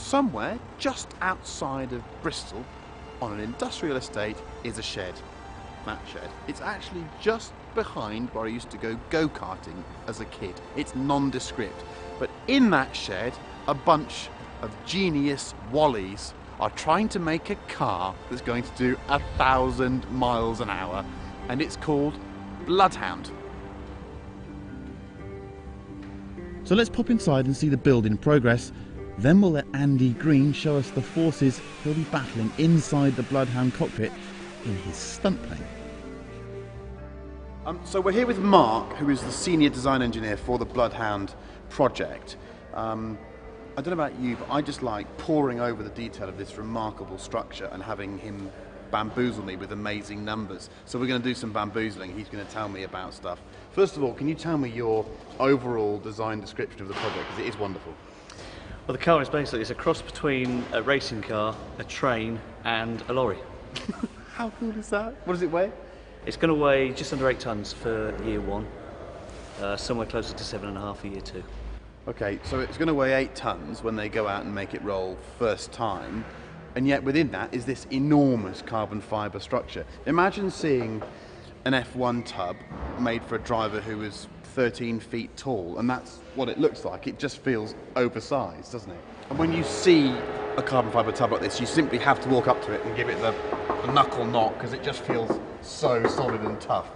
Somewhere just outside of Bristol, on an industrial estate, is a shed. That shed. It's actually just behind where I used to go go-karting as a kid. It's nondescript. But in that shed, a bunch of genius Wallies are trying to make a car that's going to do 1,000 miles an hour, and it's called Bloodhound. So let's pop inside and see the build in progress. Then we'll let Andy Green show us the forces he'll be battling inside the Bloodhound cockpit in his stunt plane. So we're here with Mark, who is the senior design engineer for the Bloodhound project. I don't know about you, but I just like poring over the detail of this remarkable structure and having him bamboozle me with amazing numbers. So we're going to do some bamboozling. He's going to tell me about stuff. First of all, can you tell me your overall design description of the project, because it is wonderful? Well, the car is basically it's a cross between a racing car, a train and a lorry. How cool is that? What does it weigh? It's going to weigh just under 8 tonnes for year 1, somewhere closer to 7.5 for year 2. Okay, so it's going to weigh 8 tonnes when they go out and make it roll first time, and yet within that is this enormous carbon fibre structure. Imagine seeing an F1 tub made for a driver who is 13 feet tall, and that's what it looks like. It just feels oversized, doesn't it? And when you see a carbon fibre tub like this, you simply have to walk up to it and give it the knuckle knock, because it just feels so solid and tough.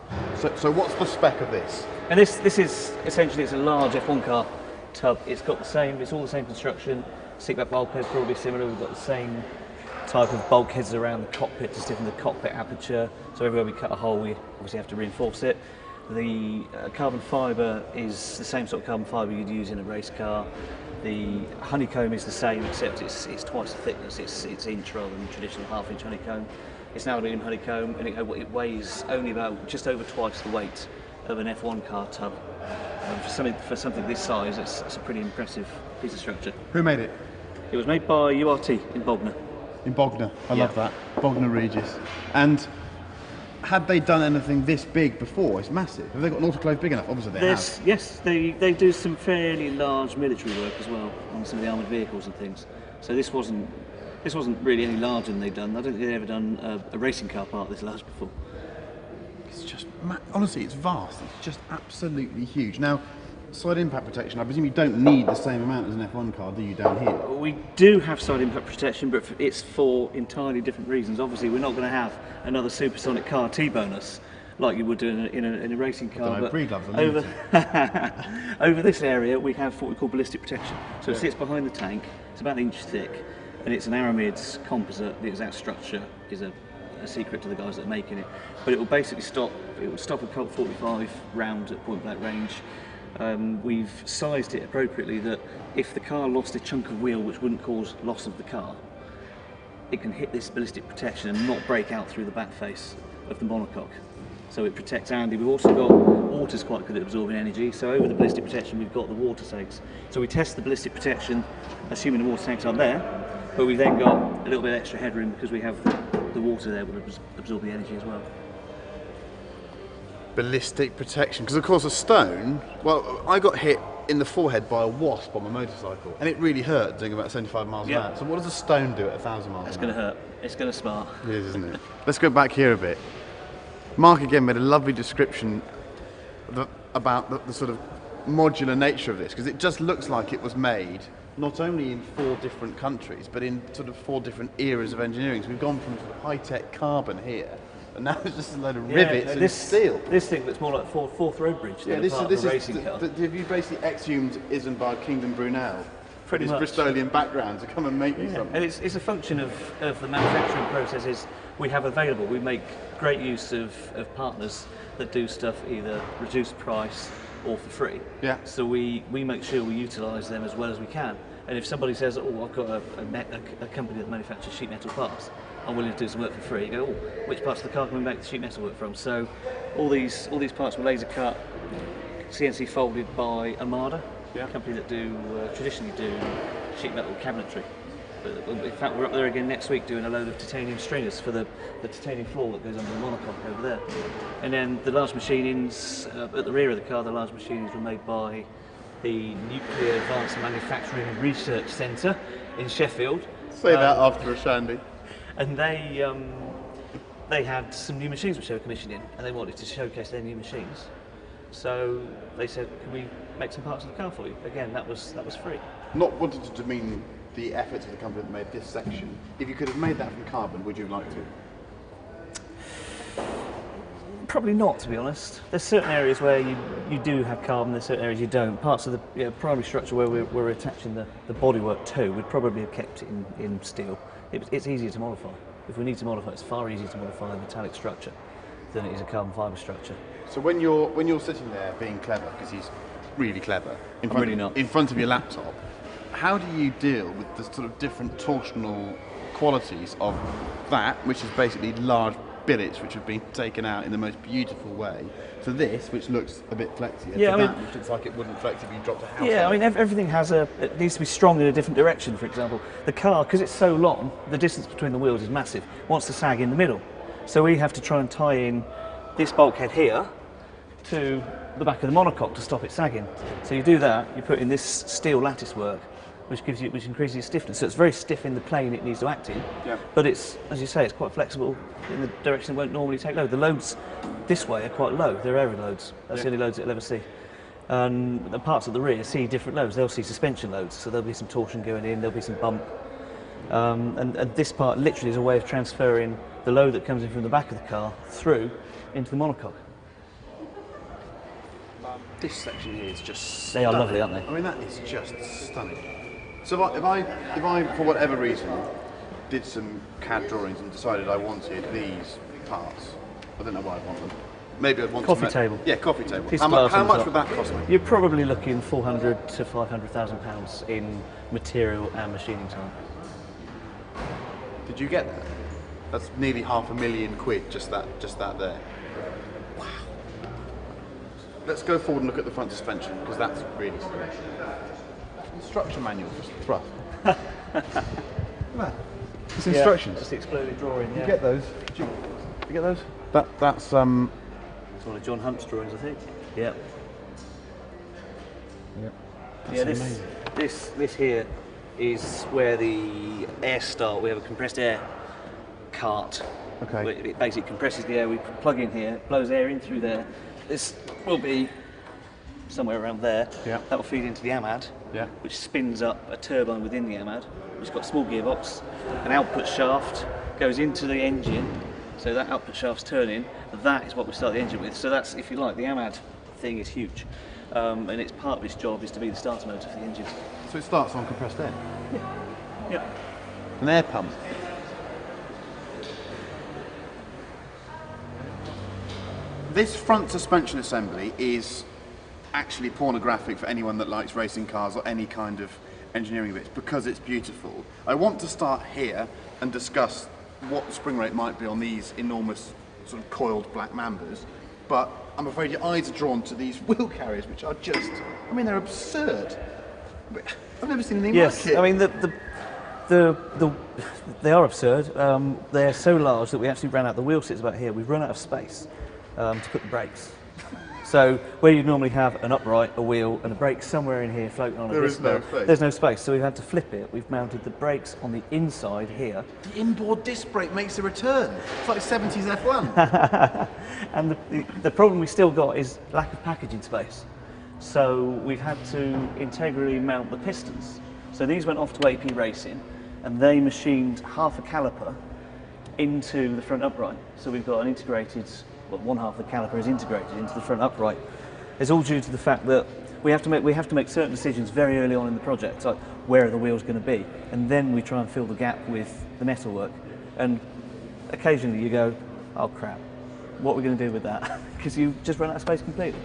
So what's the spec of this? And this is essentially, it's a large F1 car tub. It's got the same, it's all the same construction. Seat back bulkhead's probably similar. We've got the same type of bulkheads around the cockpit to stiffen the cockpit aperture. So everywhere we cut a hole, we obviously have to reinforce it. The carbon fibre is the same sort of carbon fibre you'd use in a race car. The honeycomb is the same, except it's twice the thickness. It's inch rather than traditional half-inch honeycomb. It's now aluminium honeycomb, and it weighs only about just over twice the weight of an F1 car tub. For something this size, it's a pretty impressive piece of structure. Who made it? It was made by URT in Bognor. In Bognor, I love that. Bognor Regis. And had they done anything this big before? It's massive. Have they got an autoclave big enough? Obviously they have. Yes, they do some fairly large military work as well on some of the armoured vehicles and things. So this wasn't really any larger than they've done. I don't think they've ever done a racing car part this large before. It's just, honestly, it's vast. It's just absolutely huge. Now, side impact protection, I presume you don't need the same amount as an F1 car, do you, down here? We do have side impact protection, but it's for entirely different reasons. Obviously, we're not going to have another supersonic car T-bone us like you would do in a racing car. But over this area, we have what we call ballistic protection. So it sits behind the tank. It's about an inch thick, and it's an Aramids composite. The exact structure is a secret to the guys that are making it. But it will basically stop. It would stop a Colt 45 round at point blank range. We've sized it appropriately that if the car lost a chunk of wheel which wouldn't cause loss of the car, it can hit this ballistic protection and not break out through the back face of the monocoque. So it protects Andy. We've also got water's quite good at absorbing energy, so over the ballistic protection we've got the water tanks. So we test the ballistic protection assuming the water tanks aren't there, but we've then got a little bit extra headroom because we have the water there will absorb the energy as well. Ballistic protection, because of course a stone, well, I got hit in the forehead by a wasp on my motorcycle, and it really hurt doing about 75 miles an hour. So what does a stone do at 1,000 miles an hour? It's going to hurt. It's going to smart. It is, isn't it? Let's go back here a bit. Mark again made a lovely description about the sort of modular nature of this, because it just looks like it was made not only in 4 different countries, but in sort of 4 different eras of engineering. So we've gone from sort of high-tech carbon here, and now it's just a load of rivets and steel. This thing looks more like Forth Road Bridge than a racing car. Have you basically exhumed Isambard Kingdom Brunel? Pretty much. Bristolian background to come and make you something. And it's a function of the manufacturing processes we have available. We make great use of partners that do stuff either reduced price or for free. Yeah. So we make sure we utilise them as well as we can. And if somebody says, oh, I've got a company that manufactures sheet metal parts, I'm willing to do some work for free, you go, oh, which parts of the car can we make the sheet metal work from? So all these parts were laser cut, CNC folded by Armada, a company that traditionally do sheet metal cabinetry. But in fact, we're up there again next week doing a load of titanium stringers for the titanium floor that goes under the monocoque over there. And then the large machinings at the rear of the car, the large machinings were made by the Nuclear Advanced Manufacturing Research Centre in Sheffield. Say that after a shandy. And they had some new machines which they were commissioning, and they wanted to showcase their new machines. So they said, "Can we make some parts of the car for you?" Again, that was free. Not wanting to demean the efforts of the company that made this section. If you could have made that from carbon, would you have liked to? Probably not, to be honest. There's certain areas where you do have carbon, there's certain areas you don't. Parts of the primary structure where we're attaching the bodywork to, we'd probably have kept it in steel. It's easier to modify. If we need to modify, it's far easier to modify a metallic structure than it is a carbon fibre structure. So when you're sitting there being clever, because he's really clever, in front of your laptop, how do you deal with the sort of different torsional qualities of that, which is basically large billets which have been taken out in the most beautiful way, to this, which looks a bit flexy, which looks like it wouldn't flex if you dropped a house. Yeah, I mean, everything it needs to be strong in a different direction, for example. The car, because it's so long, the distance between the wheels is massive, wants to sag in the middle. So we have to try and tie in this bulkhead here to the back of the monocoque to stop it sagging. So you do that, you put in this steel lattice work, which increases its stiffness. So it's very stiff in the plane it needs to act in, but it's, as you say, it's quite flexible in the direction it won't normally take load. The loads this way are quite low, they're aero loads. That's the only loads it'll ever see. And the parts of the rear see different loads. They'll see suspension loads, so there'll be some torsion going in, there'll be some bump. And this part literally is a way of transferring the load that comes in from the back of the car through into the monocoque. This section here is just They are lovely, aren't they? I mean, that is just stunning. So if I, for whatever reason, did some CAD drawings and decided I wanted these parts, I don't know why I'd want them. Maybe I'd want coffee table. Yeah, coffee table. Piece How of glass on much top. would that cost me? You're probably looking £400,000 to £500,000 in material and machining time. Did you get that? That's nearly £500,000 just that there. Wow. Let's go forward and look at the front suspension, because that's really silly. Instruction manual, just thrust. Look at that. It's instructions. Just the exploded drawing. You get those? Did you get those? That's It's one of John Hunt's drawings, I think. Yeah. That's amazing. amazing. This here is where the air start. We have a compressed air cart. Okay. Where it basically compresses the air. We plug in here, blows air in through there. This will be somewhere around there. Yeah. That will feed into the AMAD, which spins up a turbine within the AMAD, which has got a small gearbox. An output shaft goes into the engine, so that output shaft's turning. That is what we start the engine with. So that's, if you like, the AMAD thing is huge, and it's part of its job is to be the starter motor for the engine. So it starts on compressed air. Yeah. An air pump. This front suspension assembly is actually pornographic for anyone that likes racing cars or any kind of engineering bits, because it's beautiful. I want to start here and discuss what spring rate might be on these enormous sort of coiled black mambas, but I'm afraid your eyes are drawn to these wheel carriers, which are just, I mean, they're absurd. I've never seen anything like it. I mean, they are absurd. They're so large that we actually ran out. The wheel sits about here. We've run out of space to put the brakes. So where you'd normally have an upright, a wheel, and a brake somewhere in here floating on a disc, there's no space. So we've had to flip it. We've mounted the brakes on the inside here. The inboard disc brake makes a return. It's like 70s F1. And the problem we still got is lack of packaging space. So we've had to integrally mount the pistons. So these went off to AP Racing, and they machined half a caliper into the front upright. So we've got an integrated, well, one half of the caliper is integrated into the front upright. It's all due to the fact that we have to make certain decisions very early on in the project, like where are the wheels going to be, and then we try and fill the gap with the metalwork. And occasionally you go, oh crap, what are we going to do with that? Because you just run out of space completely.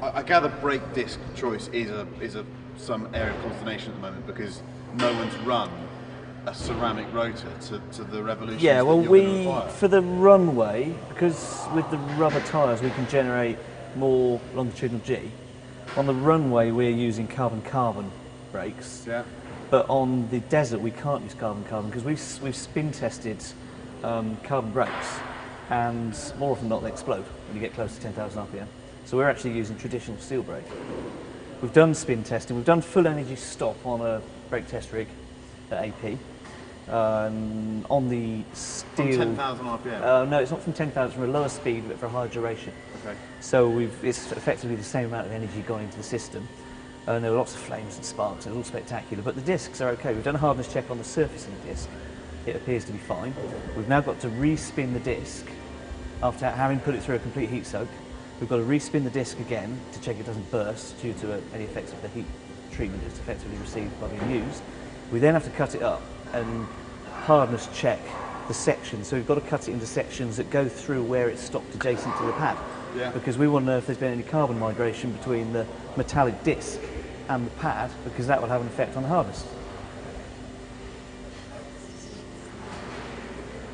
I gather brake disc choice is some area of consternation at the moment, because no one's run a ceramic rotor to the revolution. Yeah, well, for the runway, because with the rubber tyres we can generate more longitudinal G. On the runway we're using carbon brakes. Yeah. But on the desert we can't use carbon because we've spin tested carbon brakes, and more often than not they explode when you get close to 10,000 RPM. So we're actually using traditional steel brake, We've done spin testing. We've done full energy stop on a brake test rig at AP. On the steel. From 10,000 RPM? No, it's not from 10,000. From a lower speed, but for a higher duration. Okay. So it's effectively the same amount of energy gone into the system. There were lots of flames and sparks. It was all spectacular. But the discs are okay. We've done a hardness check on the surface of the disc. It appears to be fine. We've now got to respin the disc after having put it through a complete heat soak. We've got to respin the disc again to check it doesn't burst due to any effects of the heat treatment it's effectively received by being used. We then have to cut it up and hardness check the sections. So we've got to cut it into sections that go through where it's stopped adjacent to the pad. Yeah. Because we want to know if there's been any carbon migration between the metallic disc and the pad, because that will have an effect on the hardness.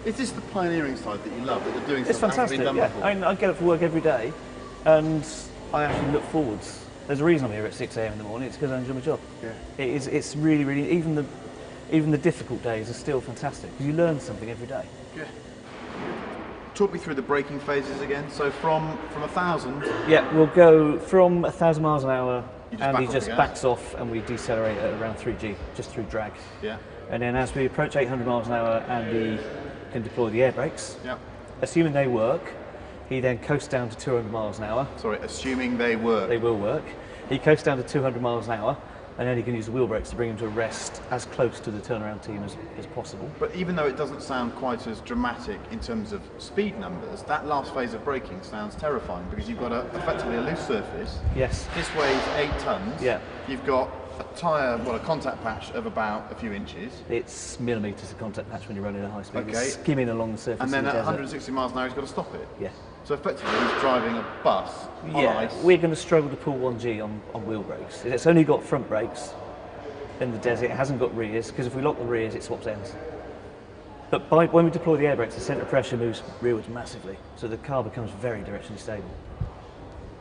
Is this the pioneering side that you love, that you're doing It's something that hasn't fantastic, been done yeah. before? I mean, I get up for work every day and I actually look forwards. There's a reason I'm here at 6 AM in the morning, it's because I enjoy my job. Yeah. It's really, really, even the difficult days are still fantastic, because you learn something every day. Yeah. Talk me through the braking phases again. So from 1,000. Yeah, we'll go from 1,000 miles an hour, You just and back he off just the gas. backs off and we decelerate at around 3G, just through drag. Yeah. And then as we approach 800 miles an hour, Andy can deploy the air brakes. Yeah. Assuming they work, he then coasts down to 200 miles an hour. Sorry, assuming they work. They will work. He coasts down to 200 miles an hour, and then he can use the wheel brakes to bring him to a rest as close to the turnaround team as possible. But even though it doesn't sound quite as dramatic in terms of speed numbers, that last phase of braking sounds terrifying because you've got effectively a loose surface. Yes. This weighs 8 tons. Yeah. You've got a tyre, well, a contact patch of about a few inches. It's millimetres of contact patch when you're running at high speed. Okay. It's skimming along the surface And then of at the desert. 160 miles an hour, he's got to stop it. Yeah. So effectively, he's driving a bus on Yeah, ice. we're going to struggle to pull 1G on wheel brakes. It's only got front brakes in the desert, it hasn't got rears, because if we lock the rears, it swaps ends. But when we deploy the air brakes, the centre of pressure moves rearwards massively, so the car becomes very directionally stable.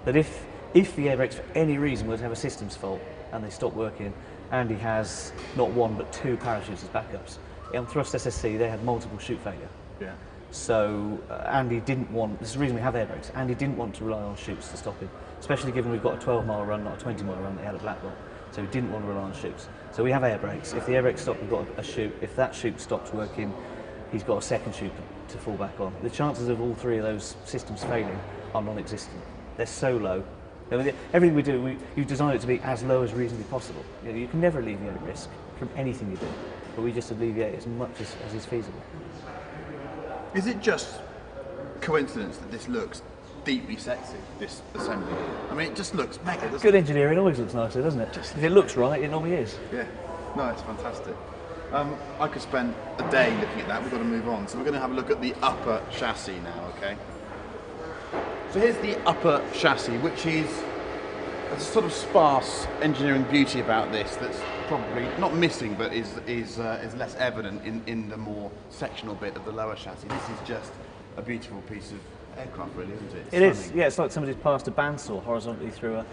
But if the air brakes for any reason were to have a systems fault and they stop working, Andy has not one but 2 parachutes as backups. On Thrust SSC, they had multiple chute failure. Yeah. So Andy didn't want, this is the reason we have air brakes, Andy didn't want to rely on chutes to stop him, especially given we've got a 12-mile run, not a 20-mile run that he had at Blackwell. So we didn't want to rely on chutes. So we have air brakes. If the air brakes stop, we've got a chute. If that chute stops working, he's got a second chute to fall back on. The chances of all 3 of those systems failing are non-existent. They're so low. I mean, everything we do, you design it to be as low as reasonably possible. You can never alleviate risk from anything you do, but we just alleviate as much as is feasible. Is it just coincidence that this looks deeply sexy, this assembly? I mean, it just looks mega, doesn't Good it? engineering always looks nicer, doesn't it? If it looks right, it normally is. Yeah. No, it's fantastic. I could spend a day looking at that. We've got to move on. So we're going to have a look at the upper chassis now, okay? So here's the upper chassis, which is a sort of sparse engineering beauty about this that's probably not missing, but is less evident in the more sectional bit of the lower chassis. This is just a beautiful piece of aircraft, really, isn't it? It is, yeah, it's like somebody's passed a bandsaw horizontally through a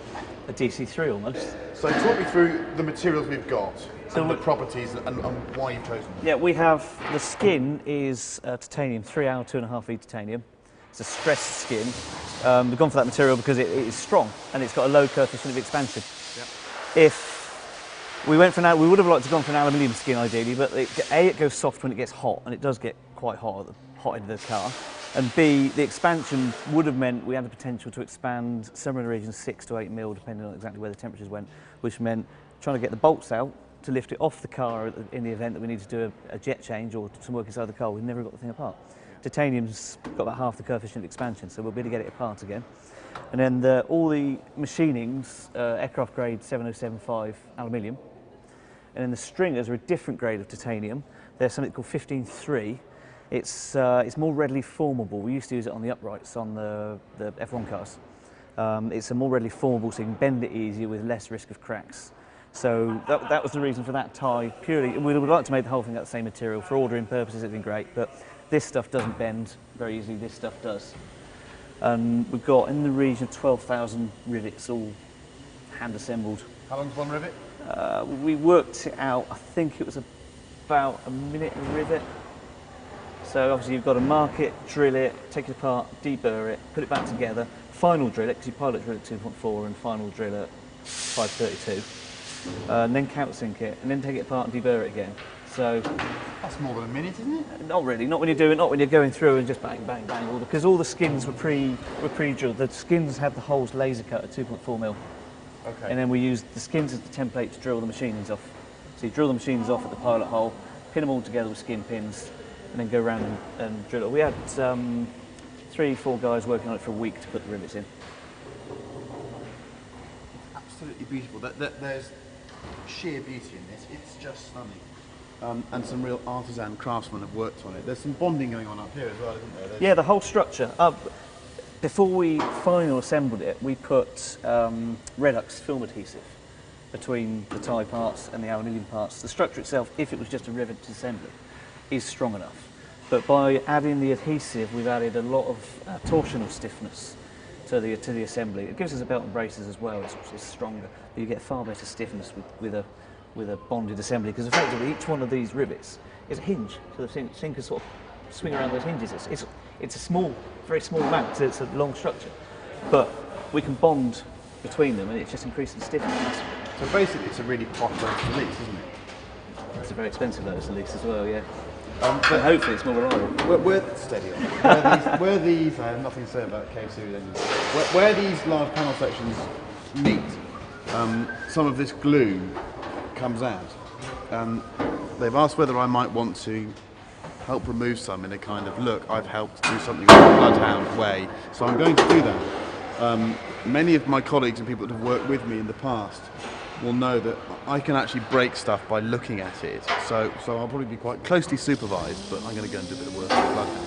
DC-3 almost. So talk me through the materials we've got, So and the we- properties, and why you've chosen them. Yeah, we have, the skin is titanium, 3-hour, 2.5V titanium. It's a stressed skin. We've gone for that material because it is strong and it's got a low coefficient of expansion. Yep. If we went for now, we would have liked to have gone for an aluminium skin ideally, but it goes soft when it gets hot, and it does get quite hot at the hot end of the car. And B, the expansion would have meant we had the potential to expand somewhere in the region of 6 to 8 mil, depending on exactly where the temperatures went, which meant trying to get the bolts out to lift it off the car in the event that we needed to do a jet change or some work inside the car. We've never got the thing apart. Titanium's got about half the coefficient of expansion, so we'll be able to get it apart again. And then all the machining's aircraft grade 7075 aluminium. And then the stringers are a different grade of titanium. They're something called 15-3. It's more readily formable. We used to use it on the uprights on the F1 cars. It's a more readily formable, so you can bend it easier with less risk of cracks. So that was the reason for that tie, purely. We would like to make the whole thing out of the same material. For ordering purposes, it'd been great, but this stuff doesn't bend very easily, this stuff does. And we've got in the region of 12,000 rivets, all hand assembled. How long's one rivet? We worked it out, I think it was about a minute a rivet. So obviously you've got to mark it, drill it, take it apart, deburr it, put it back together, final drill it, because you pilot drill at 2.4 and final drill at 532, and then countersink it, and then take it apart and deburr it again. So That's more than a minute, isn't it? not really, not when you're going through and just bang, bang, bang, because all the skins were pre-drilled. The skins had the holes laser cut at 2.4mm. Okay. And then we used the skins as the template to drill the machines off. So you drill the machines off at the pilot hole, pin them all together with skin pins, and then go around and drill it. We had 3-4 guys working on it for a week to put the rivets in. Absolutely beautiful. There's sheer beauty in this. It's just stunning. And some real artisan craftsmen have worked on it. There's some bonding going on up here as well, isn't there? Yeah, the whole structure. Before we final assembled it, we put Redux film adhesive between the tie parts and the aluminium parts. The structure itself, if it was just a riveted assembly, is strong enough. But by adding the adhesive, we've added a lot of torsional stiffness to the assembly. It gives us a belt and braces as well. It's stronger, but you get far better stiffness with a bonded assembly, because effectively each one of these rivets is a hinge, so the thing can sort of swing around those hinges. It's a small, very small amount, so it's a long structure, but we can bond between them, and it just increases the stiffness. So basically, it's a really posh release, isn't it? It's a very expensive Lotus release as well, yeah. But And hopefully it's more reliable. Steady on. Where these, I have nothing to say about K series engines. Where these large panel sections meet, some of this glue comes out. They've asked whether I might want to help remove some in a kind of, look, I've helped do something in the Bloodhound way, so I'm going to do that. Many of my colleagues and people that have worked with me in the past will know that I can actually break stuff by looking at it, so I'll probably be quite closely supervised, but I'm going to go and do a bit of work with the Bloodhound.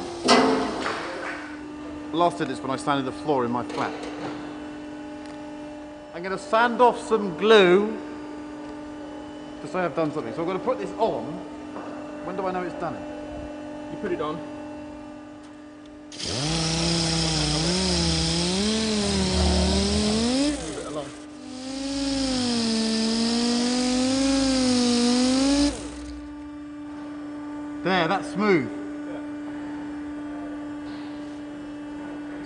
Last did this when I sanded the floor in my flat. I'm going to sand off some glue to say I've done something. So I'm going to put this on. When do I know it's done it? You put it on. Move it along. There, that's smooth.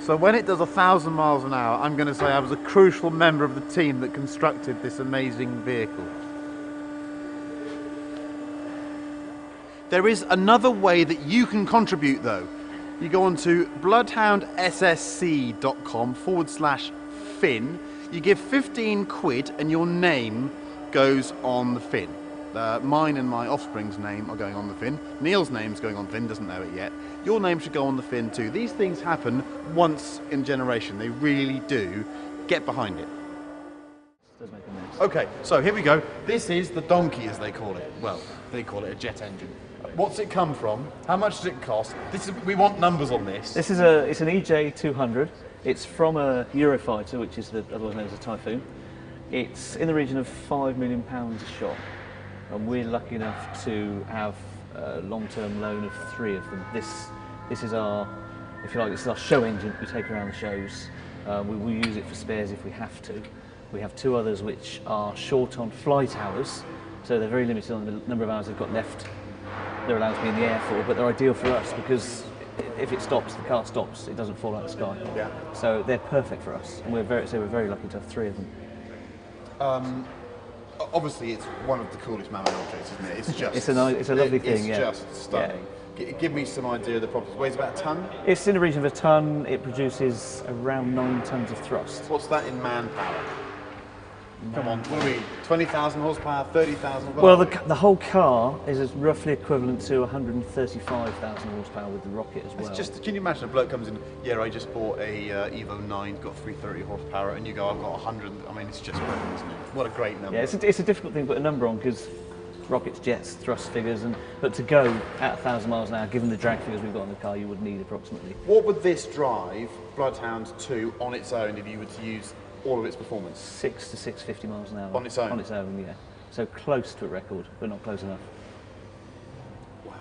So when it does 1,000 miles an hour, I'm going to say I was a crucial member of the team that constructed this amazing vehicle. There is another way that you can contribute though. You go on to bloodhoundssc.com/fin. You give 15 quid and your name goes on the fin. Mine and my offspring's name are going on the fin. Neil's name's going on the fin, doesn't know it yet. Your name should go on the fin too. These things happen once in a generation. They really do. Get behind it. Does make a mess. Okay, so here we go. This is the donkey, as they call it. Well, they call it a jet engine. What's it come from? How much does it cost? We want numbers on this. It's an EJ200. It's from a Eurofighter, which is otherwise known as a Typhoon. It's in the region of £5 million a shot, and we're lucky enough to have a long-term loan of 3 of them. This is our, if you like, this is our show engine we take around the shows. We will use it for spares if we have to. We have 2 others which are short on flight hours, so they're very limited on the number of hours they've got left. They're allowed to be in the air for, but they're ideal for us because if it stops, the car stops, it doesn't fall out of the sky. Yeah. So they're perfect for us, and we're very lucky to have 3 of them. Obviously, it's one of the coolest mammoth objects, isn't it? It's just. It's a lovely thing. It's Yeah. just stunning. Give me some idea of the properties. Weighs about a ton. It's in the region of a ton. It produces around 9 tons of thrust. What's that in manpower? Come on, what are we? 20,000 horsepower, 30,000? Well, the whole car is roughly equivalent to 135,000 horsepower with the rocket as well. It's just, can you imagine a bloke comes in, yeah, I just bought a Evo 9, got 330 horsepower, and you go, I've got 100. I mean, it's just brilliant, isn't it? What a great number. Yeah, it's a difficult thing to put a number on because rockets, jets, thrust figures, but to go at 1,000 miles an hour, given the drag figures we've got on the car, you would need approximately. What would this drive Bloodhound 2 on its own if you were to use all of its performance? 6 to 650 miles an hour. On its own? On its own, yeah. So close to a record, but not close enough. Wow.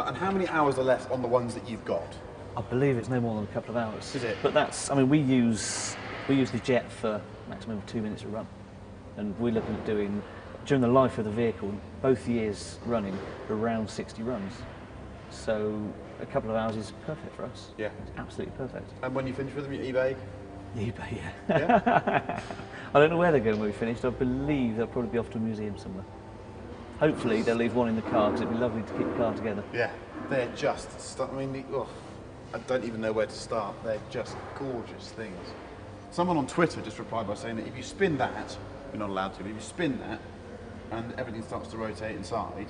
And how many hours are left on the ones that you've got? I believe it's no more than a couple of hours. Is it? But that's, I mean, we use the jet for maximum of 2 minutes a run. And we're looking at doing, during the life of the vehicle, both years running, around 60 runs. So a couple of hours is perfect for us. Yeah. It's absolutely perfect. And when you finish with them, you eBay? eBay, yeah. Yeah? I don't know where they're going when we finished. I believe they'll probably be off to a museum somewhere. Hopefully they'll leave one in the car because it'd be lovely to keep the car together. Yeah, they're just, I mean, I don't even know where to start. They're just gorgeous things. Someone on Twitter just replied by saying that if you spin that, you're not allowed to, but if you spin that and everything starts to rotate inside,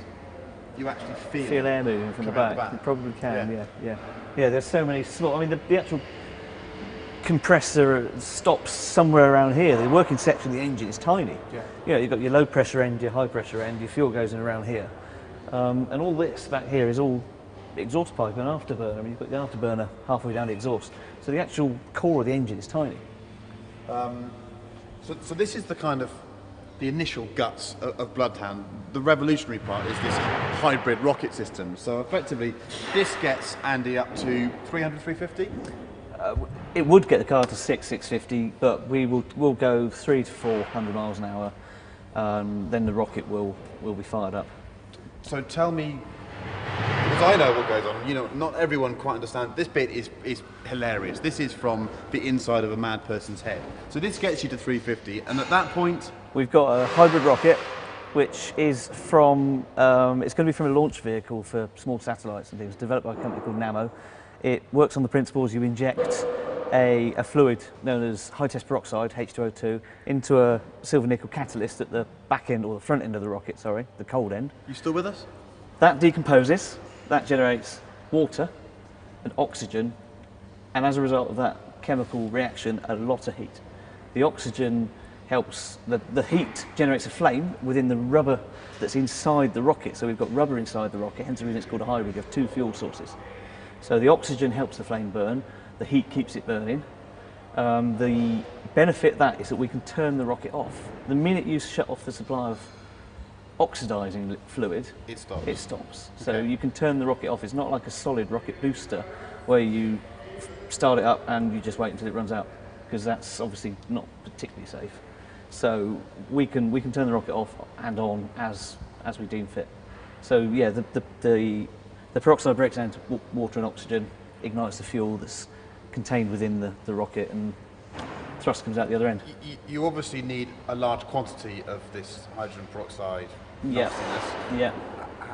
you actually feel air moving from the back. You probably can, yeah. There's so many small, I mean, the actual compressor stops somewhere around here. The working section of the engine is tiny. Yeah, you've got your low pressure end, your high pressure end, your fuel goes in around here. And all this back here is all exhaust pipe and afterburner. I mean, you've got the afterburner halfway down the exhaust. So the actual core of the engine is tiny. So this is the kind of the initial guts of Bloodhound. The revolutionary part is this hybrid rocket system. So effectively, this gets Andy up to 300, 350? It would get the car to 650, but we'll go 300 to 400 miles an hour. Then the rocket will be fired up. So tell me, because I know what goes on, you know, not everyone quite understands. This bit is hilarious. This is from the inside of a mad person's head. So this gets you to 350, and at that point, we've got a hybrid rocket, which is from, it's going to be from a launch vehicle for small satellites and things, developed by a company called Namo. It works on the principles you inject a fluid known as high-test peroxide, H2O2, into a silver nickel catalyst at the back end, or the front end of the rocket, sorry, the cold end. You still with us? That decomposes, that generates water and oxygen, and as a result of that chemical reaction, a lot of heat. The oxygen helps, the heat generates a flame within the rubber that's inside the rocket. So we've got rubber inside the rocket, hence the reason it's called a hybrid. You have two fuel sources. So the oxygen helps the flame burn, the heat keeps it burning. The benefit of that is that we can turn the rocket off. The minute you shut off the supply of oxidizing fluid, it stops. It stops. So you can turn the rocket off. It's not like a solid rocket booster where you start it up and you just wait until it runs out, because that's obviously not particularly safe. So we can turn the rocket off and on as we deem fit. So yeah, the peroxide breaks down to water and oxygen, ignites the fuel that's contained within the rocket, and thrust comes out the other end. You obviously need a large quantity of this hydrogen peroxide nastiness. Yeah.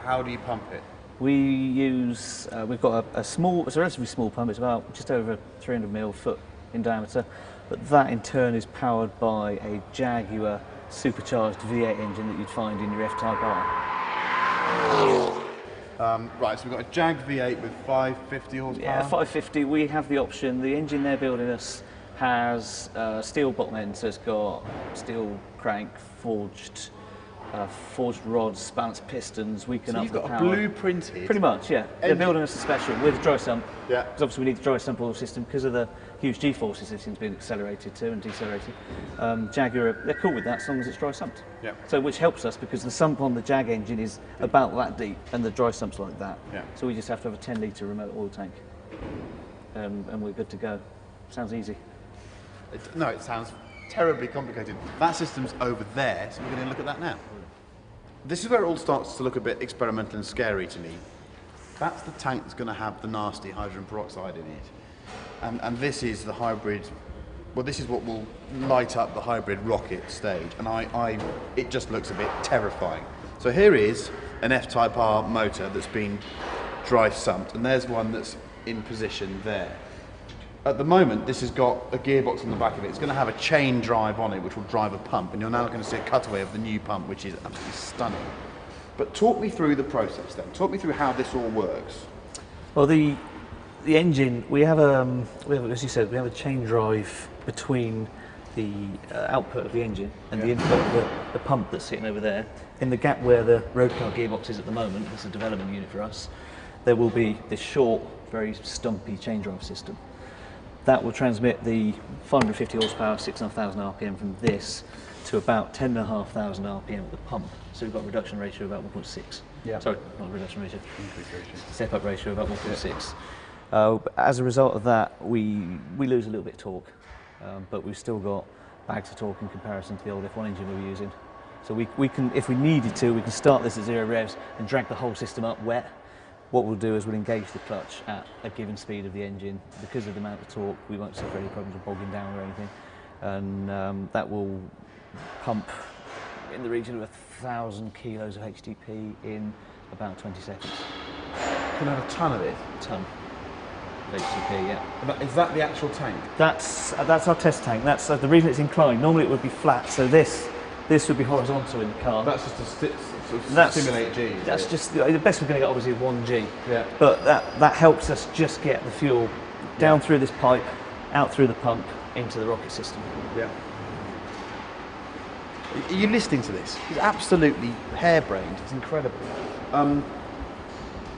How do you pump it? We use, we've got it's a relatively small pump. It's about just over 300 mil foot in diameter, but that in turn is powered by a Jaguar supercharged V8 engine that you'd find in your F-Type R. Right, so we've got a Jag V8 with 550 horsepower? Yeah, 550. We have the option. The engine they're building us has steel bottom end, so it's got steel crank, forged rods, balanced pistons. We can so up you've the got power. a blueprinted? Pretty much, yeah. They're building us a special with dry sump. Yeah. Because obviously we need the dry sump oil system because of the huge G-forces this thing's been accelerated to and decelerated. Jaguar, they're cool with that as long as it's dry sumped. Yeah. So which helps us because the sump on the Jag engine is about that deep and the dry sump's like that. Yeah. So we just have to have a 10 litre remote oil tank, and we're good to go. Sounds easy. No, it sounds terribly complicated. That system's over there, so we're going to look at that now. This is where it all starts to look a bit experimental and scary to me. That's the tank that's going to have the nasty hydrogen peroxide in it. And this is the hybrid, well, this is what will light up the hybrid rocket stage. And it just looks a bit terrifying. So here is an F-Type R motor that's been dry sumped, and there's one that's in position there. At the moment, this has got a gearbox on the back of it. It's going to have a chain drive on it, which will drive a pump, and you're now going to see a cutaway of the new pump, which is absolutely stunning. But talk me through the process then. Talk me through how this all works. Well, the engine, we have, as you said, we have a chain drive between the output of the engine and the input of the pump that's sitting over there. In the gap where the road car gearbox is at the moment, it's a development unit for us, there will be this short, very stumpy chain drive system. That will transmit the 550 horsepower, 6,500 RPM from this to about 10,500 RPM at the pump. So we've got a reduction ratio of about 1.6. Yeah. Sorry, not a reduction ratio. Increase ratio. Step up ratio of about 1.6. As a result of that, we lose a little bit of torque, but we've still got bags of torque in comparison to the old F1 engine we were using. So we can, if we needed to, we can start this at 0 revs and drag the whole system up wet, what we'll do is we'll engage the clutch at a given speed of the engine. Because of the amount of torque, we won't suffer any problems with bogging down or anything, and that will pump in the region of 1,000 kilos of HTP in about 20 seconds. Can I have a ton of it? Ton of HTP, yeah. But is that the actual tank? That's our test tank. That's the reason it's inclined. Normally it would be flat, so this would be horizontal in the car. That's just to sort of simulate G. That's just the best we're going to get. Obviously, is 1G. Yeah. But that helps us just get the fuel down through this pipe, out through the pump, into the rocket system. Yeah. Are you listening to this? It's absolutely harebrained. It's incredible.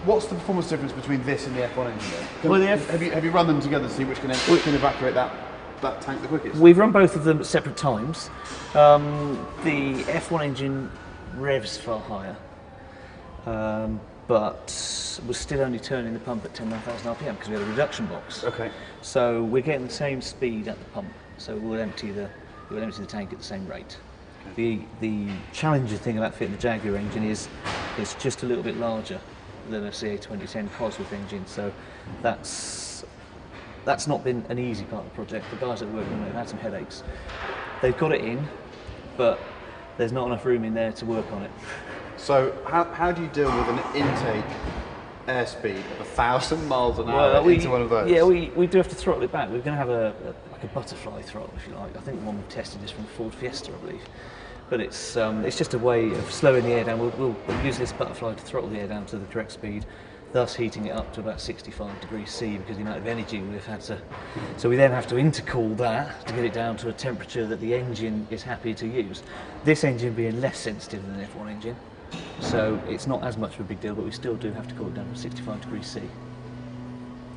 What's the performance difference between this and the F1 engine then? Well, have you run them together to see which can evacuate that tank the quickest? We've run both of them at separate times. The F1 engine revs far higher, but we're still only turning the pump at 10,000 RPM because we had a reduction box. Okay. So we're getting the same speed at the pump. So we'll empty the tank at the same rate. Okay. The challenging thing about fitting the Jaguar engine is it's just a little bit larger than a CA2010 Cosworth engine. So that's not been an easy part of the project. The guys that are working on it have had some headaches. They've got it in, but there's not enough room in there to work on it. So how do you deal with an intake airspeed of 1,000 miles an hour into one of those? Yeah, we do have to throttle it back. We're going to have a butterfly throttle, if you like. I think the one we've tested is from Ford Fiesta, I believe. But it's just a way of slowing the air down. We'll use this butterfly to throttle the air down to the correct speed, thus heating it up to about 65 degrees C because of the amount of energy we've had to. So we then have to intercool that to get it down to a temperature that the engine is happy to use. This engine being less sensitive than an F1 engine, so it's not as much of a big deal, but we still do have to cool it down to 65 degrees C.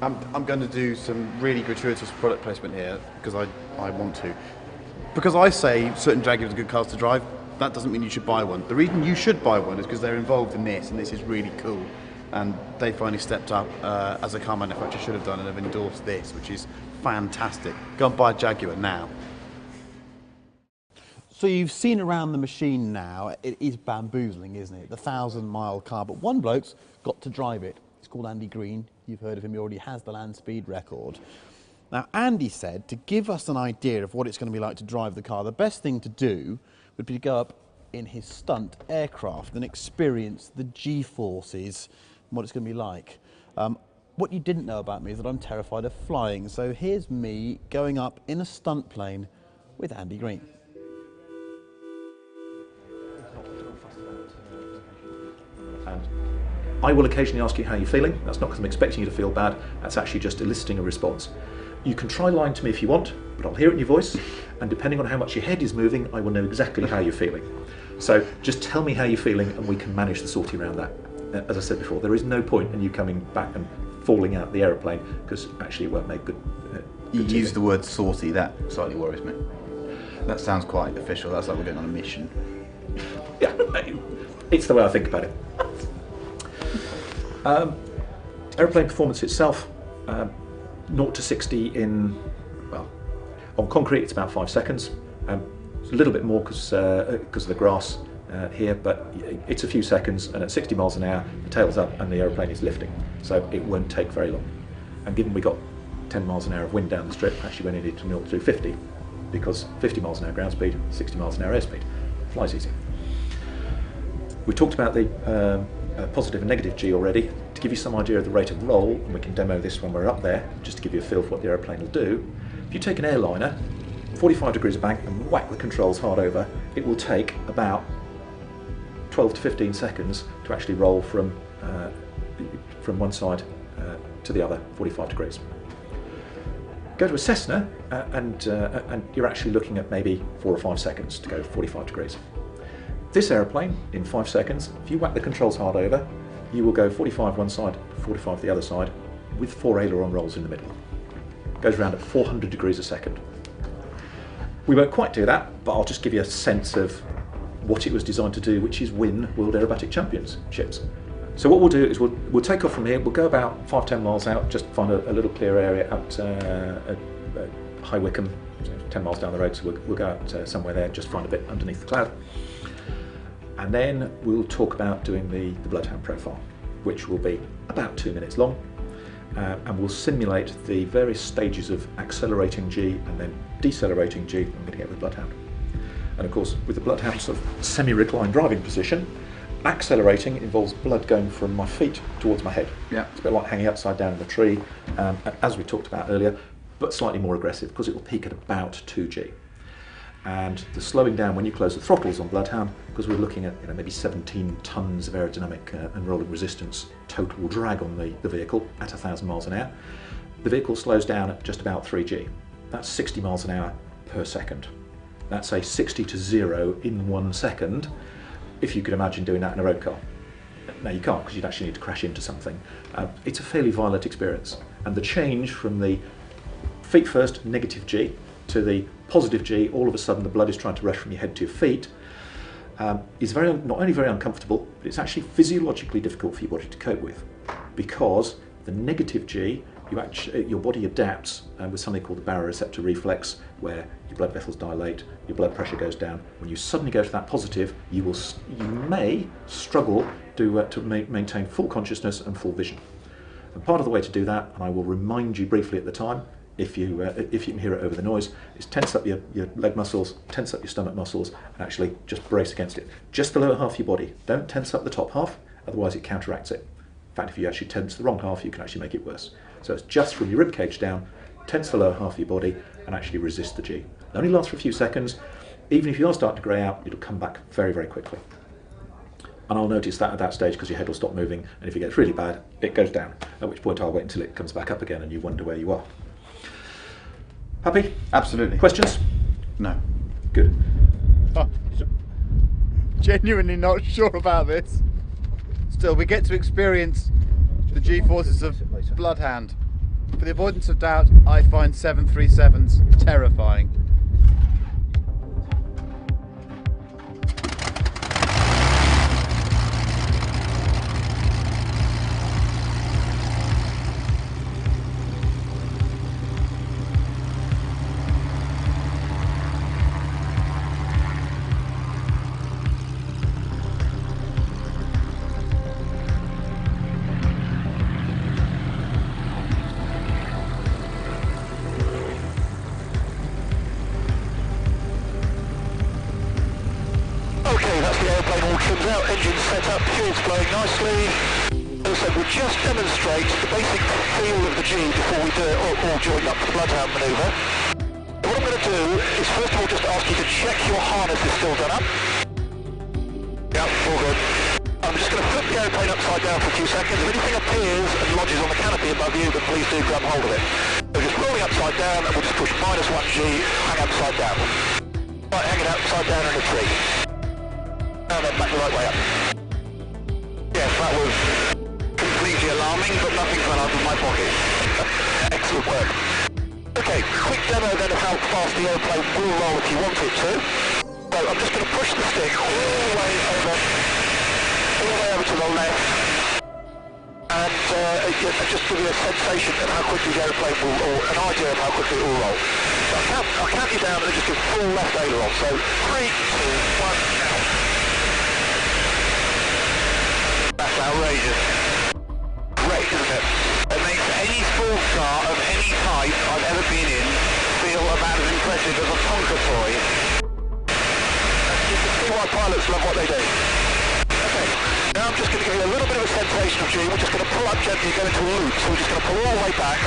I'm going to do some really gratuitous product placement here because I want to. Because I say certain Jaguars are good cars to drive, that doesn't mean you should buy one. The reason you should buy one is because they're involved in this, and this is really cool. And they finally stepped up, as a car manufacturer should have done, and have endorsed this, which is fantastic. Go and buy a Jaguar now. So you've seen around the machine now. It is bamboozling, isn't it? The 1,000-mile car, but one bloke's got to drive it. It's called Andy Green. You've heard of him. He already has the land speed record. Now, Andy said to give us an idea of what it's going to be like to drive the car, the best thing to do would be to go up in his stunt aircraft and experience the G-forces and what it's going to be like. What you didn't know about me is that I'm terrified of flying, so here's me going up in a stunt plane with Andy Green. And I will occasionally ask you how you're feeling. That's not because I'm expecting you to feel bad, that's actually just eliciting a response. You can try lying to me if you want, but I'll hear it in your voice, and depending on how much your head is moving, I will know exactly how you're feeling. So just tell me how you're feeling and we can manage the sorting around that. As I said before, there is no point in you coming back and falling out of the aeroplane, because actually it won't make good You use the word saucy, that slightly worries me. That sounds quite official, that's like we're going on a mission. Yeah, it's the way I think about it. Aeroplane performance itself, 0 to 60 in, well, on concrete it's about 5 seconds. It's a little bit more because of the grass here, but it's a few seconds, and at 60 miles an hour the tail's up and the aeroplane is lifting, so it won't take very long. And given we got 10 miles an hour of wind down the strip, actually we only need to 0 to 50, because 50 miles an hour ground speed, 60 miles an hour airspeed, flies easy. We talked about the positive and negative G already. To give you some idea of the rate of roll, and we can demo this when we're up there, just to give you a feel for what the aeroplane will do. If you take an airliner, 45 degrees of bank, and whack the controls hard over, it will take about 12 to 15 seconds to actually roll from one side to the other, 45 degrees. Go to a Cessna, and you're actually looking at maybe 4 or 5 seconds to go 45 degrees. This aeroplane, in 5 seconds, if you whack the controls hard over, you will go 45 one side, 45 the other side, with 4 aileron rolls in the middle. Goes around at 400 degrees a second. We won't quite do that, but I'll just give you a sense of what it was designed to do, which is win World Aerobatic Championships. So what we'll do is we'll take off from here, we'll go about 5-10 miles out, just find a little clear area at High Wycombe, 10 miles down the road, so we'll go out somewhere there, just find a bit underneath the cloud. And then we'll talk about doing the Bloodhound profile. which will be about 2 minutes long, and will simulate the various stages of accelerating G and then decelerating G I'm going to get with Bloodhound. And of course, with the Bloodhound sort of semi-reclined driving position, accelerating involves blood going from my feet towards my head. Yeah. It's a bit like hanging upside down in a tree, as we talked about earlier, but slightly more aggressive because it will peak at about 2G. And the slowing down when you close the throttles on Bloodhound, because we're looking at maybe 17 tons of aerodynamic and rolling resistance total drag on the vehicle at 1,000 miles an hour, the vehicle slows down at just about 3G. That's 60 miles an hour per second. That's a 60 to 0 in 1 second, if you could imagine doing that in a road car. No, you can't, because you'd actually need to crash into something. It's a fairly violent experience, and the change from the feet first negative G to the positive G, all of a sudden the blood is trying to rush from your head to your feet, is not only very uncomfortable, but it's actually physiologically difficult for your body to cope with, because the negative G, your body adapts with something called the baroreceptor reflex, where your blood vessels dilate, your blood pressure goes down. When you suddenly go to that positive, you may struggle to maintain full consciousness and full vision. And part of the way to do that, and I will remind you briefly at the time, if you can hear it over the noise, is tense up your leg muscles, tense up your stomach muscles, and actually just brace against it. Just the lower half of your body. Don't tense up the top half, otherwise it counteracts it. In fact, if you actually tense the wrong half, you can actually make it worse. So it's just from your rib cage down, tense the lower half of your body, and actually resist the G. It only lasts for a few seconds. Even if you are starting to grey out, it'll come back very, very quickly. And I'll notice that at that stage, because your head will stop moving, and if it gets really bad, it goes down, at which point I'll wait until it comes back up again and you wonder where you are. Happy? Absolutely. Questions? No. Good. Oh, genuinely not sure about this. Still, we get to experience the G-forces of Bloodhound. For the avoidance of doubt, I find 737s terrifying. Okay, that's the airplane all trimmed out, engine set up, fuel's flowing nicely. Also, we'll just demonstrate the basic feel of the G before we do it all joined up for the Bloodhound manoeuvre. What I'm going to do is first of all just ask you to check your harness is still done up. Yeah, all good. I'm just going to flip the airplane upside down for a few seconds. If anything appears and lodges on the canopy above you, then please do grab hold of it. So just rolling upside down, and we'll just push -1G, hang upside down. Right, hang it upside down in a tree. And then back the right way up. Yes, that was completely alarming, but nothing fell out of my pocket. Excellent work. Okay, quick demo then of how fast the airplane will roll if you want it to. So I'm just going to push the stick all the way over to the left, and just give you a sensation of how quickly the airplane will, or an idea of how quickly it will roll. So I'll count you down and just give full left aileron. So 3, 2, 1, now. That's outrageous. Great, isn't it? It makes any sports car of any type I've ever been in feel about as impressive as a Tonka toy. You can see why pilots love what they do. Okay, now I'm just going to give you a little bit of a sensation of G. We're just going to pull up gently, go into a loop. So we're just going to pull all the way back.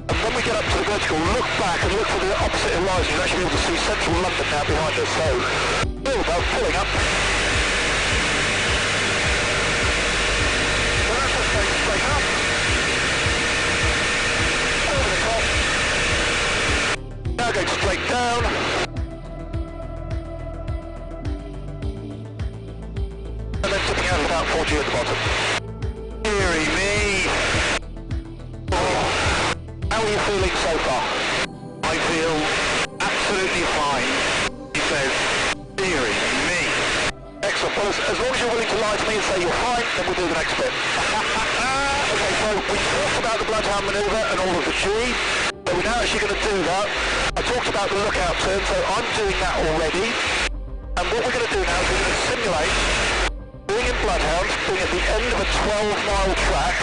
And when we get up to the vertical, look back and look for the opposite horizon. You'll actually be able to see central London now behind us. So, there we go, pulling up. Straight up. Over the top. Now going straight down. And then tipping out about 4G at the bottom. Deary me. Oh. How are you feeling so far? I feel absolutely fine, he says. Deary me. Excellent. Well, as long as you're willing to lie to me and say you're fine, then we'll do the next bit. Okay, so we talked about the Bloodhound manoeuvre and all of the G, but we're now actually going to do that. I talked about the lookout turn, so I'm doing that already. And what we're going to do now is we're going to simulate doing a using Bloodhound, being at the end of a 12-mile track,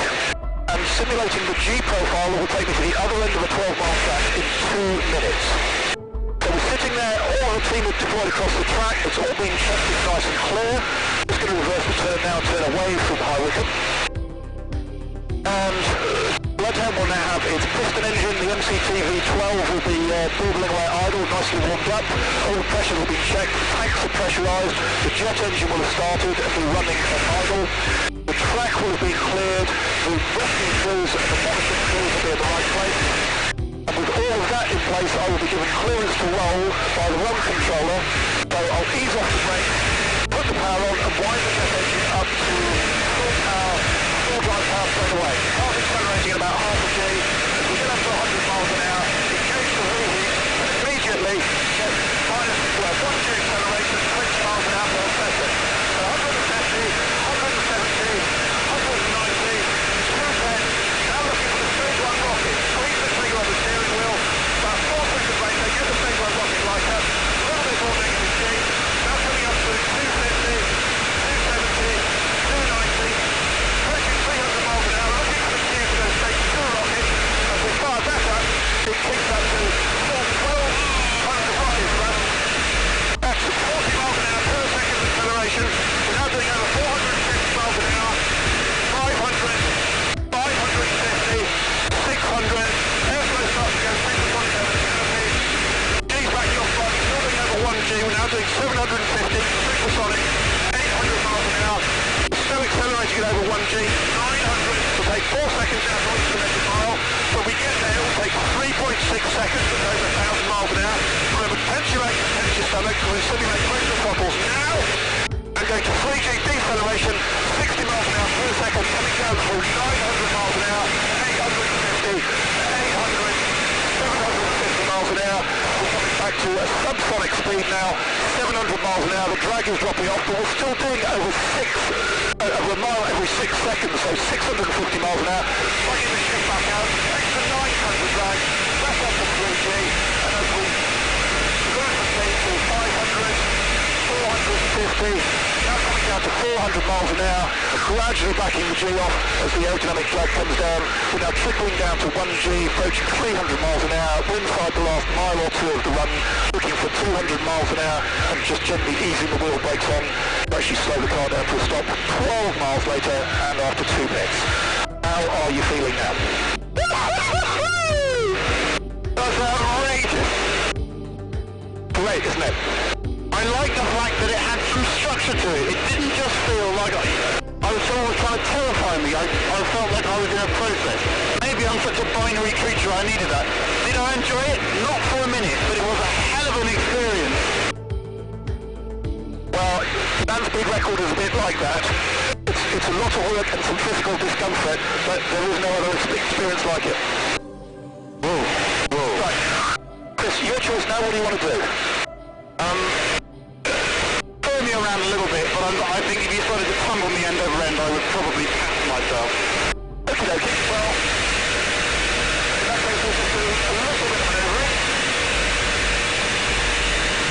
and simulating the G profile that will take me to the other end of a 12-mile track in 2 minutes. So we're sitting there, all the team are deployed across the track, it's all been tested nice and clear. Just going to reverse the turn now, turn away from High Wycombe. And Bloodhound will now have its piston engine, the MCTV 12 will be burbling away idle, nicely warmed up, all the pressure will be checked, the tanks are pressurised, the jet engine will have started and be running at idle, the track will have been cleared, the rescue crews and the monitoring crews will be at the right place. And with all of that in place, I will be given clearance to roll by the run controller, so I'll ease off the brakes, put the power on and wind the jet engine up to full power, full drive power straight away. Half accelerating at about half a G, as we get up to 100 miles an hour, engage the reheat, and immediately get minus 1 G acceleration, 20 miles an hour per second. So 150, 170, 190, 210, now looking for the stage 1 rocket, squeeze the trigger on the steering wheel, about 4 seconds later, get the stage 1 rocket lighter, a little bit more negative G, now coming up to 250, 270, 290, pushing 300 miles an hour, looking for the Q for the stage 2 rocket, as we fire that up, it kicks up to 12 tons of rocket thrust. That's 40 miles an hour per second acceleration. We're now doing over 450 miles an hour, 500, 550, 600, airflow starts to go 3.7 canopy, G's backing off slightly, still doing over 1 G, we're now doing 750, supersonic, 800 miles an hour, still accelerating at over 1 G, 900, will take 4 seconds now to reach the next mile. When we get there, it will take 3.6 seconds to over 1,000 miles an hour. Remember, tensionate your stomach, we'll simulate pressure throttles now, and going to 3G deceleration, 60 miles an hour per second, coming down through 900 miles an hour, 850, 800, 750 miles an hour. We're coming back to a subsonic speed now, 700 miles an hour. The drag is dropping off, but we're still doing over a mile every 6 seconds, so 650 miles an hour. Plugging the ship back out, extra 9 tons of drag, back up to 3G, and as we lose the speed to 500, 450, now coming down to 400 miles an hour, gradually backing the G off as the aerodynamic drag comes down. We're now trickling down to 1G, approaching 300 miles an hour. We're inside the last mile or two of the run, looking for 200 miles an hour, and just gently easing the wheel brakes on. Actually slow the car down to a stop 12 miles later and after 2 minutes. How are you feeling now? That's outrageous! Great, isn't it? I like the fact that it had some structure to it. It didn't just feel like someone was trying to terrify me. I felt like I was in a process. Maybe I'm such a binary creature, I needed that. Did I enjoy it? Not for a minute, but it was a hell of an experience. Well, land speed record is a bit like that. It's a lot of work and some physical discomfort, but there is no other experience like it. Whoa, whoa. Right. Chris, your choice now, what do you want to do? Throw me around a little bit, but I think if you started to tumble me end over end, I would probably catch myself. Okie dokie, well, in that case we'll just do a little bit of manoeuvring.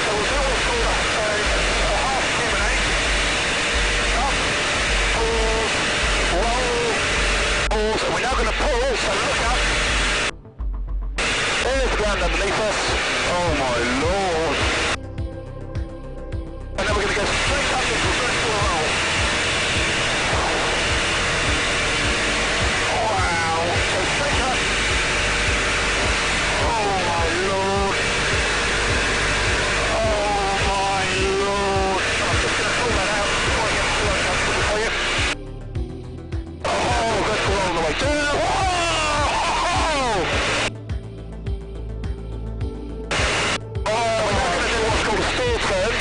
So we'll do what's called a half human. Up, pause, roll, pause, and we're now going to pull, so look up. There's the ground underneath us. Oh my lord. And then we're going to go straight up into the first roll. Wow. So straight up. Oh my lord. Oh my lord. I'm just going to pull that out before I get too uncomfortable for you. Oh, good pull all the way down. Whoa! Oh, we're now going to do what's called a stall turn.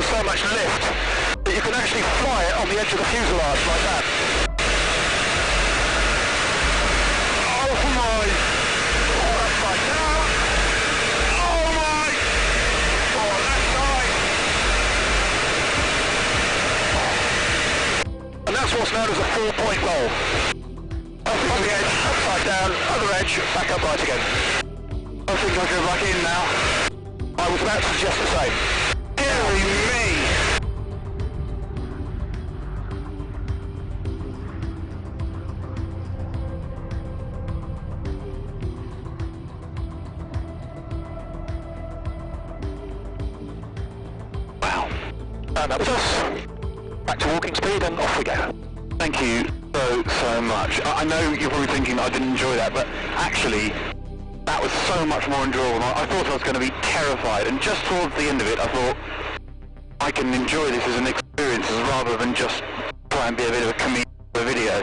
So much lift that you can actually fly it on the edge of the fuselage like that. Oh my! Oh, that's what's known as a 4-point roll. Off the edge, upside down, other edge, back upright again. I think I go back in now. I was about to suggest the same. Deary me! Wow. And that was us. Back to walking speed and off we go. Thank you so much. I know you're probably thinking I didn't enjoy that, but actually that was so much more enjoyable. I thought I was going to be terrified, and just towards the end of it I thought I can enjoy this as an experience rather than just try and be a bit of a comedian for a video.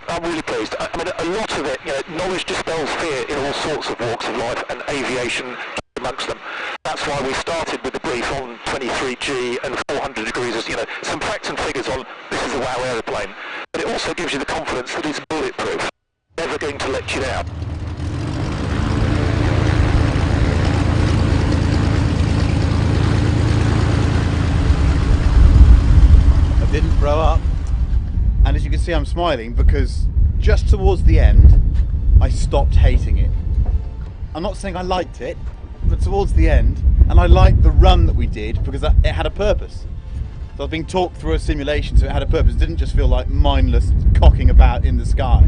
I'm really pleased. I mean, a lot of it, knowledge dispels fear in all sorts of walks of life, and aviation amongst them. That's why we started with the brief on 23G and 400 degrees as, some facts and figures on this is a wow aeroplane. But it also gives you the confidence that it's bulletproof, never going to let you down. I didn't throw up, and as you can see I'm smiling because just towards the end I stopped hating it. I'm not saying I liked it, but towards the end, and I liked the run that we did because it had a purpose. So I was being talked through a simulation, so it had a purpose. It didn't just feel like mindless cocking about in the sky,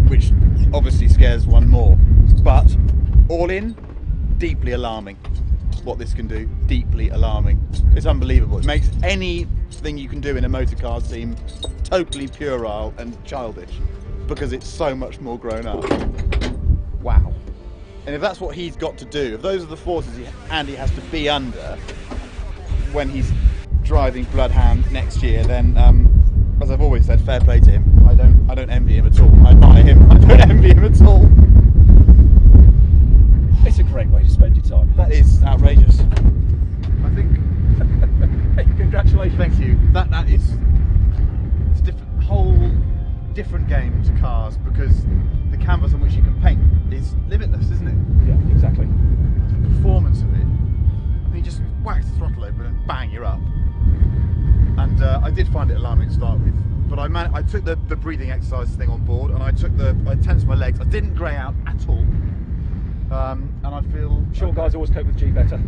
which obviously scares one more. But all in, deeply alarming what this can do. Deeply alarming. It's unbelievable. It makes anything you can do in a motor car seem totally puerile and childish because it's so much more grown up. Wow. And if that's what he's got to do, if those are the forces Andy has to be under when he's driving Bloodhound next year, then as I've always said, fair play to him. I don't envy him at all. I admire him. I don't envy him at all. It's a great way to spend your time. That is outrageous. I think. Hey, congratulations. Thank you. That is. It's a different, whole different game to cars because the canvas on which you can paint is limitless, isn't it? Yeah, exactly. The performance of it. And you just whack the throttle open and bang, you're up. And I did find it alarming to start with, but I took the breathing exercise thing on board, and I tensed my legs. I didn't grey out at all, and I feel Sure, guys always cope with G better.